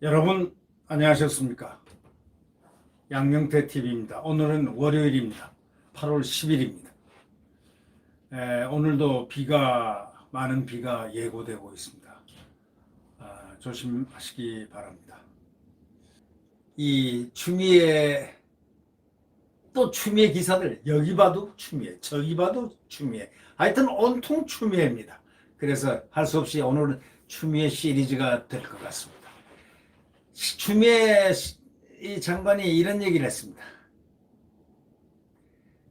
여러분 안녕하셨습니까? 양영태 TV입니다. 오늘은 월요일입니다. 8월 10일입니다. 오늘도 많은 비가 예고되고 있습니다. 조심하시기 바랍니다. 이 추미애 기사들 여기 봐도 추미애, 저기 봐도 추미애, 하여튼 온통 추미애입니다. 그래서 할 수 없이 오늘은 추미애 시리즈가 될 것 같습니다. 추미애 장관이 이런 얘기를 했습니다.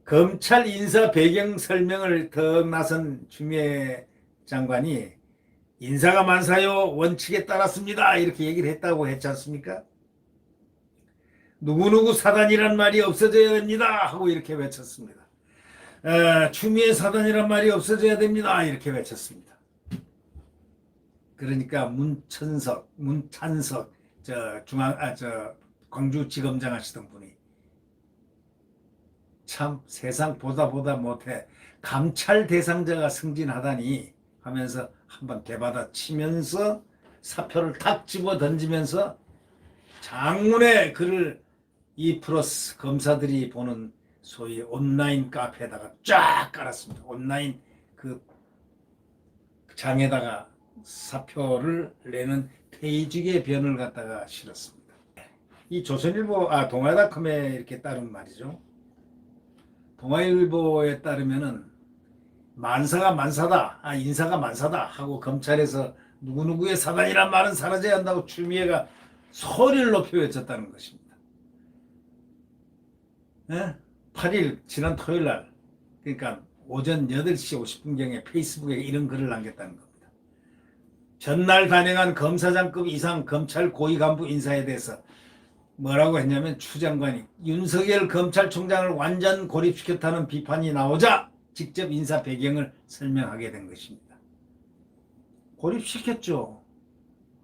검찰 인사 배경 설명을 더 나선 추미애 장관이 인사가 많사요 원칙에 따랐습니다 이렇게 얘기를 했다고 했지 않습니까? 누구누구 사단이란 말이 없어져야 됩니다 하고 이렇게 외쳤습니다. 추미애 사단이란 말이 없어져야 됩니다 이렇게 외쳤습니다. 그러니까 문찬석 광주지검장 하시던 분이 참 세상 보다 못해 감찰 대상자가 승진하다니 하면서 한번 대받아 치면서 사표를 탁 집어 던지면서 장문의 글을 2플러스 검사들이 보는 소위 온라인 카페에다가 쫙 깔았습니다. 온라인 그 장에다가 사표를 내는 페이지의 변을 갖다가 실었습니다. 이 조선일보, 동아닷컴에 이렇게 따른 말이죠. 동아일보에 따르면은 만사가 만사다, 인사가 만사다 하고 검찰에서 누구누구의 사단이란 말은 사라져야 한다고 추미애가 소리를 높여 외쳤다는 것입니다. 8일 지난 토요일 날, 그러니까 오전 8시 50분경에 페이스북에 이런 글을 남겼다는 겁니다. 전날 단행한 검사장급 이상 검찰 고위 간부 인사에 대해서 뭐라고 했냐면 추 장관이 윤석열 검찰총장을 완전 고립시켰다는 비판이 나오자 직접 인사 배경을 설명하게 된 것입니다. 고립시켰죠.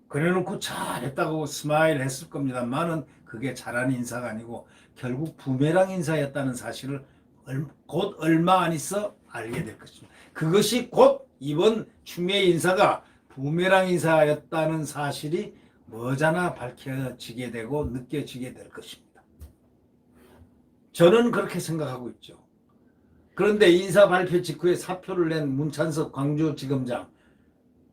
그래놓고 잘했다고 스마일 했을 겁니다만은 그게 잘하는 인사가 아니고 결국 부메랑 인사였다는 사실을 곧 얼마 안 있어 알게 될 것입니다. 그것이 곧 이번 추미애 인사가 부메랑 인사였다는 사실이 머지않아 밝혀지게 되고 느껴지게 될 것입니다. 저는 그렇게 생각하고 있죠. 그런데 인사 발표 직후에 사표를 낸 문찬석 광주지검장,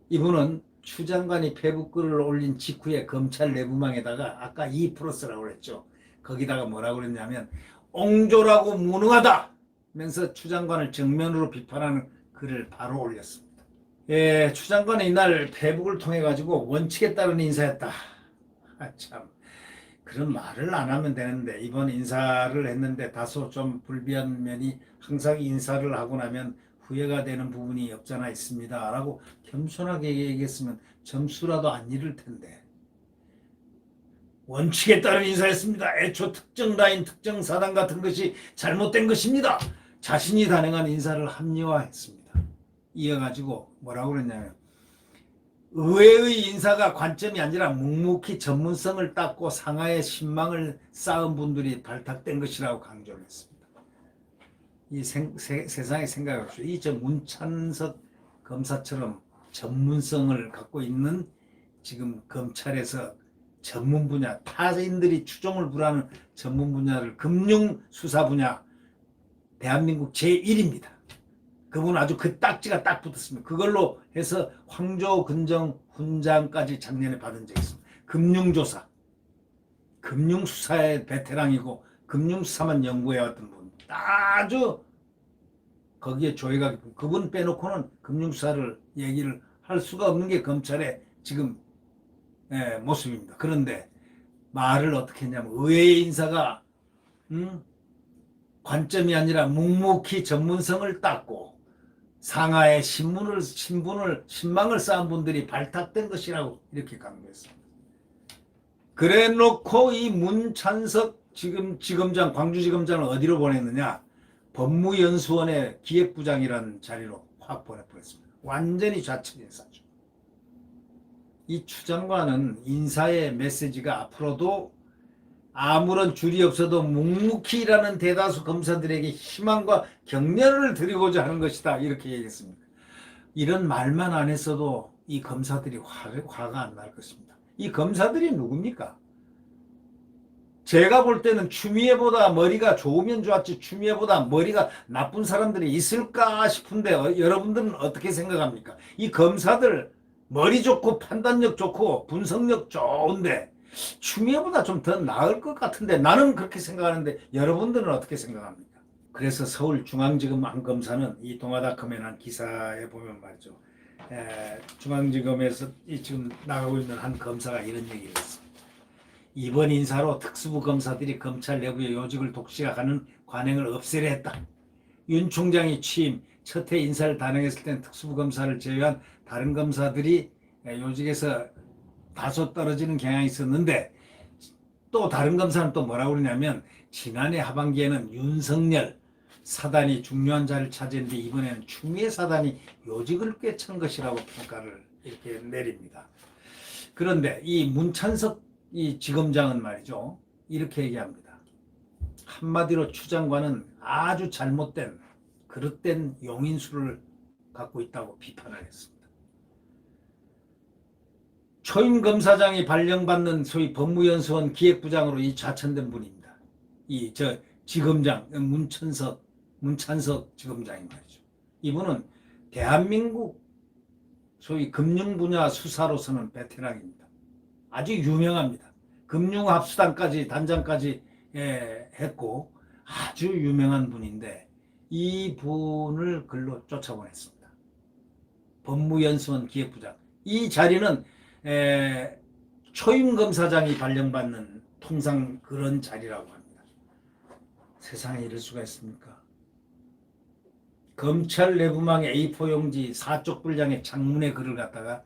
이분은 추 장관이 페북글을 올린 직후에 검찰 내부망에다가 아까 2+라고 그랬죠. 거기다가 뭐라고 그랬냐면 옹졸하고 무능하다 면서 추 장관을 정면으로 비판하는 글을 바로 올렸습니다. 추 장관은 이날 페북을 통해 가지고 원칙에 따른 인사였다. 참 그런 말을 안 하면 되는데 이번 인사를 했는데 다소 좀 불비한 면이 항상 인사를 하고 나면 후회가 되는 부분이 없잖아 있습니다 라고 겸손하게 얘기했으면 점수라도 안 잃을 텐데 원칙에 따른 인사였습니다. 애초 특정 라인 특정 사단 같은 것이 잘못된 것입니다. 자신이 단행한 인사를 합리화했습니다. 이어가지고 뭐라고 그랬냐면 의회의 인사가 관점이 아니라 묵묵히 전문성을 닦고 상하의 신망을 쌓은 분들이 발탁된 것이라고 강조를 했습니다. 이 세상의 생각을 합시다. 이 문찬석 검사처럼 전문성을 갖고 있는 지금 검찰에서 전문 분야, 타인들이 추종을 불하는 전문 분야를 금융수사 분야 대한민국 제1입니다. 그분 아주 그 딱지가 딱 붙었습니다. 그걸로 해서 황조 근정 훈장까지 작년에 받은 적이 있습니다. 금융조사, 금융수사의 베테랑이고 금융수사만 연구해왔던 분. 아주 거기에 조예가 깊은 그분 빼놓고는 금융수사를 얘기를 할 수가 없는 게 검찰의 지금 모습입니다. 그런데 말을 어떻게 했냐면 의회의 인사가 관점이 아니라 묵묵히 전문성을 닦고 상하에 신망을 쌓은 분들이 발탁된 것이라고 이렇게 강조했습니다. 그래 놓고 이 문찬석 지검장, 광주지검장을 어디로 보냈느냐? 법무연수원의 기획부장이라는 자리로 확 보내버렸습니다. 완전히 좌측 인사죠. 이 추 장관은 인사의 메시지가 앞으로도 아무런 줄이 없어도 묵묵히 일하는 대다수 검사들에게 희망과 격려를 드리고자 하는 것이다 이렇게 얘기했습니다. 이런 말만 안 했어도 이 검사들이 화가 안 날 것입니다. 이 검사들이 누굽니까? 제가 볼 때는 추미애보다 머리가 좋으면 좋았지 추미애보다 머리가 나쁜 사람들이 있을까 싶은데 여러분들은 어떻게 생각합니까? 이 검사들 머리 좋고 판단력 좋고 분석력 좋은데 추미애보다 좀 더 나을 것 같은데 나는 그렇게 생각하는데 여러분들은 어떻게 생각합니까? 그래서 서울중앙지검 한 검사는 이 동아닷컴에 난 기사에 보면 말이죠. 중앙지검에서 지금 나가고 있는 한 검사가 이런 얘기를 했습니다. 이번 인사로 특수부 검사들이 검찰 내부의 요직을 독식하는 관행을 없애려 했다. 윤 총장이 취임 첫 해 인사를 단행했을 땐 특수부 검사를 제외한 다른 검사들이 요직에서 다소 떨어지는 경향이 있었는데 또 다른 검사는 또 뭐라고 그러냐면 지난해 하반기에는 윤석열 사단이 중요한 자리를 차지했는데 이번에는 추미애 사단이 요직을 꿰찬 것이라고 평가를 이렇게 내립니다. 그런데 이 문찬석 이 지검장은 말이죠. 이렇게 얘기합니다. 한마디로 추 장관은 아주 잘못된 그릇된 용인수를 갖고 있다고 비판을 했습니다. 초임 검사장이 발령받는 소위 법무연수원 기획부장으로 이 좌천된 분입니다. 이 지검장 문찬석 지검장이 말이죠. 이분은 대한민국 소위 금융 분야 수사로서는 베테랑입니다. 아주 유명합니다. 금융합수단까지 단장까지 했고 아주 유명한 분인데 이 분을 글로 쫓아보냈습니다. 법무연수원 기획부장. 이 자리는 초임검사장이 발령받는 통상 그런 자리라고 합니다. 세상에 이럴 수가 있습니까? 검찰 내부망 A4 용지 4쪽 분량의 장문의 글을 갖다가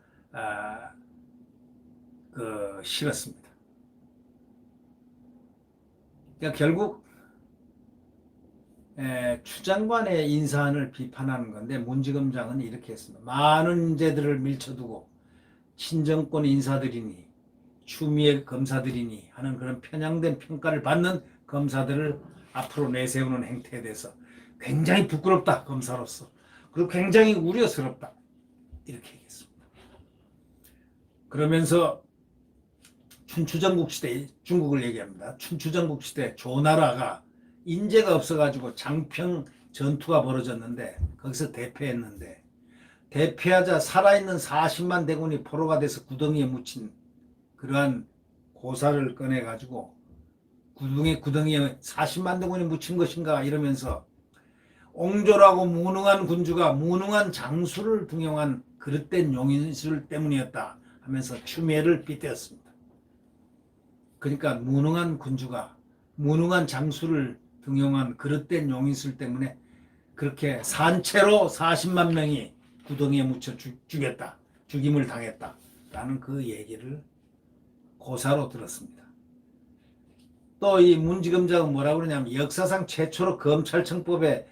실었습니다. 그러니까 결국 추 장관의 인사안을 비판하는 건데 문지검장은 이렇게 했습니다. 많은 문제들을 밀쳐두고 친정권 인사들이니 추미애 검사들이니 하는 그런 편향된 평가를 받는 검사들을 앞으로 내세우는 행태에 대해서 굉장히 부끄럽다 검사로서 그리고 굉장히 우려스럽다 이렇게 얘기했습니다. 그러면서 춘추전국 시대 중국을 얘기합니다. 춘추전국 시대 조나라가 인재가 없어가지고 장평 전투가 벌어졌는데 거기서 대패했는데 대패하자 살아있는 40만 대군이 포로가 돼서 구덩이에 묻힌 그러한 고사를 꺼내가지고 구덩이에 40만 대군이 묻힌 것인가 이러면서 옹졸하고 무능한 군주가 무능한 장수를 등용한 그릇된 용인술 때문이었다 하면서 추미애를 빗대었습니다. 그러니까 무능한 군주가 무능한 장수를 등용한 그릇된 용인술 때문에 그렇게 산채로 40만 명이 구덩이에 묻혀 죽임을 당했다라는 그 얘기를 고사로 들었습니다. 또 이 문지검장은 뭐라고 그러냐면 역사상 최초로 검찰청법에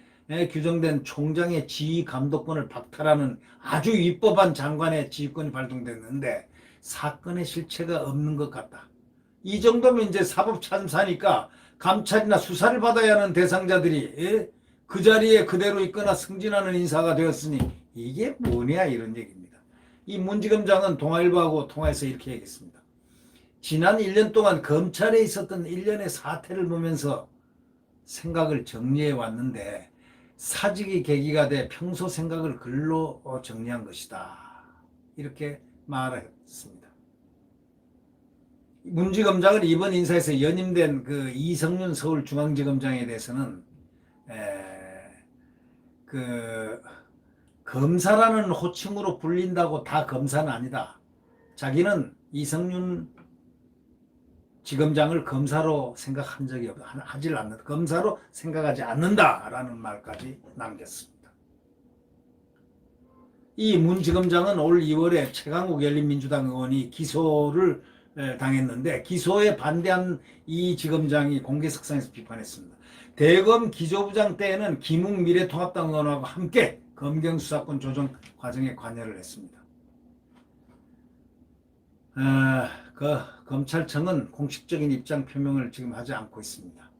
규정된 총장의 지휘 감독권을 박탈하는 아주 위법한 장관의 지휘권이 발동됐는데 사건의 실체가 없는 것 같다. 이 정도면 이제 사법 참사니까 감찰이나 수사를 받아야 하는 대상자들이 그 자리에 그대로 있거나 승진하는 인사가 되었으니 이게 뭐냐 이런 얘기입니다. 이 문지검장은 동아일보하고 통화해서 이렇게 얘기했습니다. 지난 1년 동안 검찰에 있었던 일련의 사태를 보면서 생각을 정리해 왔는데 사직이 계기가 돼 평소 생각을 글로 정리한 것이다. 이렇게 말했습니다. 문지검장은 이번 인사에서 연임된 그 이성윤 서울중앙지검장에 대해서는 검사라는 호칭으로 불린다고 다 검사는 아니다. 자기는 이성윤 지검장을 검사로 생각한 적이 하질 않는다. 검사로 생각하지 않는다라는 말까지 남겼습니다. 이 문 지검장은 올 2월에 최강욱 열린민주당 의원이 기소를 당했는데 기소에 반대한 이 지검장이 공개석상에서 비판했습니다. 대검 기조부장 때에는 김웅 미래통합당 의원하고 함께 검경수사권 조정 과정에 관여를 했습니다. 검찰청은 공식적인 입장 표명을 지금 하지 않고 있습니다.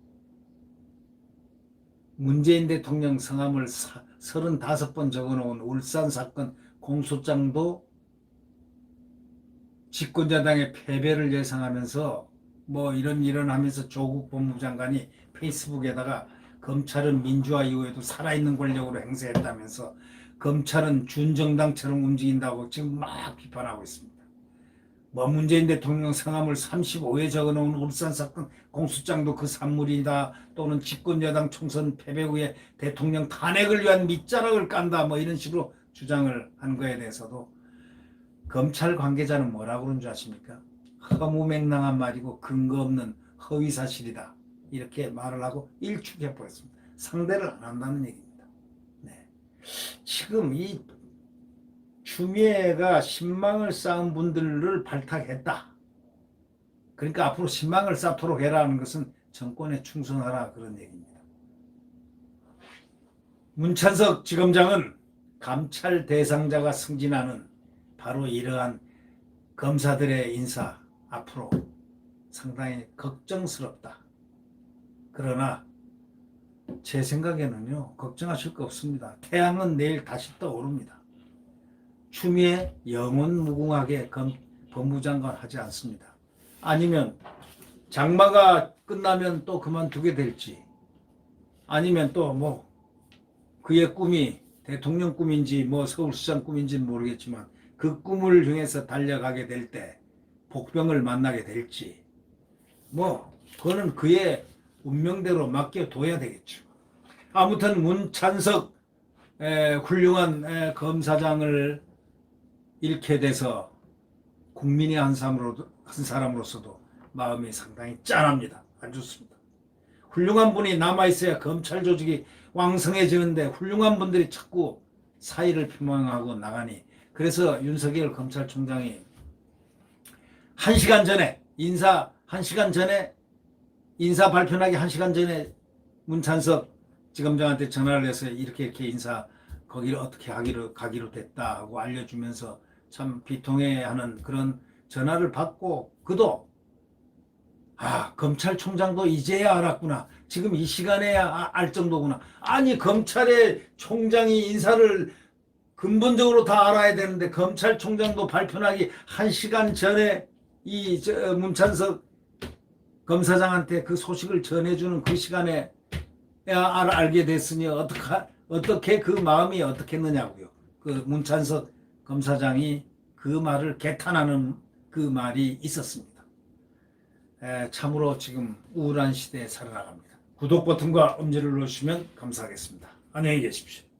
문재인 대통령 성함을 35번 적어놓은 울산 사건 공소장도 집권여당의 패배를 예상하면서 뭐 이런 하면서 조국 법무장관이 페이스북에다가 검찰은 민주화 이후에도 살아있는 권력으로 행세했다면서 검찰은 준정당처럼 움직인다고 지금 막 비판하고 있습니다. 뭐 문재인 대통령 성함을 35회 적어놓은 울산 사건 공소장도 그 산물이다, 또는 집권여당 총선 패배 후에 대통령 탄핵을 위한 밑자락을 깐다, 뭐 이런 식으로 주장을 한 거에 대해서도 검찰 관계자는 뭐라고 그런 줄 아십니까? 허무맹랑한 말이고 근거 없는 허위 사실이다, 이렇게 말을 하고 일축해 버렸습니다. 상대를 안 한다는 얘기입니다. 네. 지금 이 추미애가 신망을 쌓은 분들을 발탁했다. 그러니까 앞으로 신망을 쌓도록 해라는 것은 정권에 충성하라, 그런 얘기입니다. 문찬석 지검장은 감찰 대상자가 승진하는 바로 이러한 검사들의 인사 앞으로 상당히 걱정스럽다. 그러나 제 생각에는요, 걱정하실 거 없습니다. 태양은 내일 다시 떠오릅니다. 추미애 영원 무궁하게 법무장관 하지 않습니다. 아니면 장마가 끝나면 또 그만두게 될지, 아니면 또 뭐 그의 꿈이 대통령 꿈인지 뭐 서울시장 꿈인지는 모르겠지만 그 꿈을 향해서 달려가게 될 때 복병을 만나게 될지, 뭐 그거는 그의 운명대로 맡겨둬야 되겠죠. 아무튼 문찬석 훌륭한 검사장을 잃게 돼서 국민의 한 사람으로서도 마음이 상당히 짠합니다. 안 좋습니다. 훌륭한 분이 남아있어야 검찰 조직이 왕성해지는데 훌륭한 분들이 자꾸 사의를 표명하고 나가니, 그래서 윤석열 검찰총장이 1시간 전에 인사 발표하기 1시간 전에 문찬석 지검장한테 전화를 해서 이렇게 인사 거기를 어떻게 가기로 됐다 하고 알려주면서 참 비통해하는 그런 전화를 받고, 그도 검찰총장도 이제야 알았구나, 지금 이 시간에야 알 정도구나. 아니, 검찰의 총장이 인사를 근본적으로 다 알아야 되는데 검찰총장도 발표하기 1시간 전에 문찬석 검사장한테 그 소식을 전해주는 그 시간에 알게 됐으니 어떻게 그 마음이 어떻겠느냐고요. 그 문찬석 검사장이 그 말을 개탄하는 그 말이 있었습니다. 참으로 지금 우울한 시대에 살아나갑니다. 구독 버튼과 엄지를 누르시면 감사하겠습니다. 안녕히 계십시오.